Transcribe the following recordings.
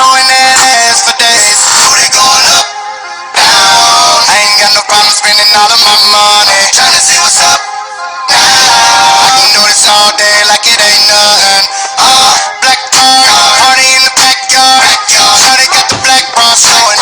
Throwing that ass for days. Booty going up, down. I ain't got no problem spending all of my money. Tryna see what's up now. I can do this all day like it ain't nothing. Black car, party in the backyard. Shawty got the black bra showing.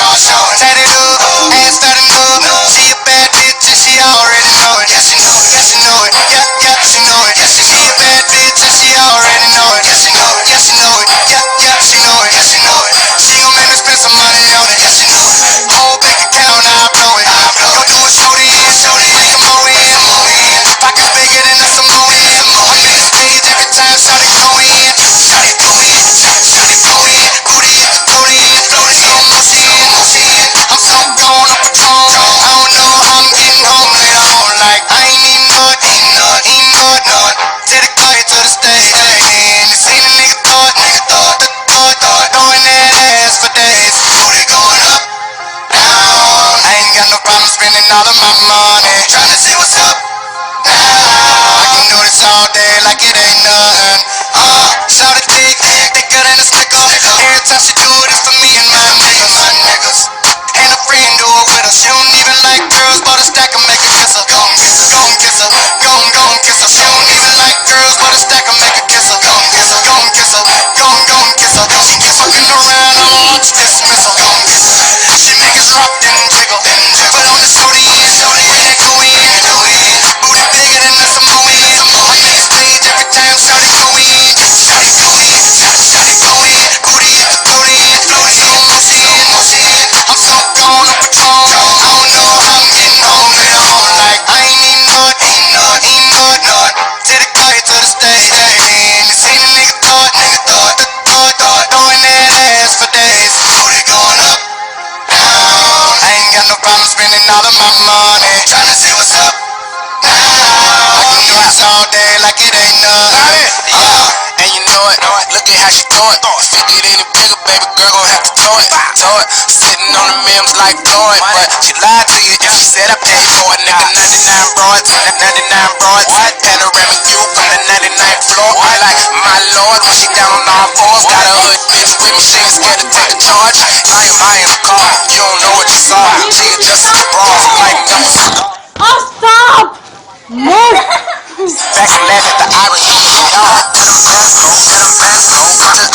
Tatted up, ass starting up. She a bad bitch and she already know it. Yeah, she know it. Yeah, she know it. Yeah, yeah, she know it. Yeah, she a bad bitch and she already know it. Yeah, she know it. Yeah, she know it. Yeah, yeah, she know it. Yeah, she know it. She gon' make me spend some money on it. Yeah, she know it. Whole bank account, I blow it. Go do a shorty in, bring some more in. Pockets bigger than a Samoan. I'm in the stage every time shawty go in. Shawty go in, shawty go in. Booty hit the podium, floating slow motion. I'm so gone on Patron. I don't know how I'm getting home later on. Like I ain't eating nut, eating nut, eating nut, nut. Till the car to the stage. And you seen a nigga throwing that ass for days. Booty going up, down. I ain't got no problem spending all of my money. Tryna see what's up now. I can do this all day like it ain't nothing. Shawty thick, thicker than a snicker. Every time she do it, it's for me and my niggas. And a friend do it with her. She don't even like girls, but a stack and make her kiss her. Gon' kiss her, gon' kiss her, gon' kiss her. She don't even like girls, but a stack and make her kiss her. Gon' kiss her, gon' kiss her, gon' kiss her. She keep fucking around, I don't want to dismiss her. Gon' kiss her. She make it drop, then jiggle. Put on the shorty in, bring that go in. Booty bigger than a Samoan. I'm in the stage every time shawty go in. Shawty go in, shawty go in. Booty hit the podium, floating slow motion. I'm so gone on Patron. I don't know how I'm getting home later on. Like I ain't eating nut, eating nut, eating nut, nut. Till the car to the stage. And you seen a nigga throwing that ass for days. Booty going up, down. I ain't got no problem spending all of my money. Tryna see what's up now. I can do this all day like it ain't nothing. And you know it, look at how she throw it. If it get any bigger, baby girl gon' have to tow it. Sitting on the memes like Floyd, but she lied to you if she said I paid for it. Nigga, 99 broads, 99 broads. Panoramic view from the 99th floor. I like my lord when she down on all fours. Got a hood bitch with me, she ain't scared to take a charge. I am a car, you don't know what you saw. She adjusted the bras like numbers. Oh, stop! Move! Back and laugh at the Irish.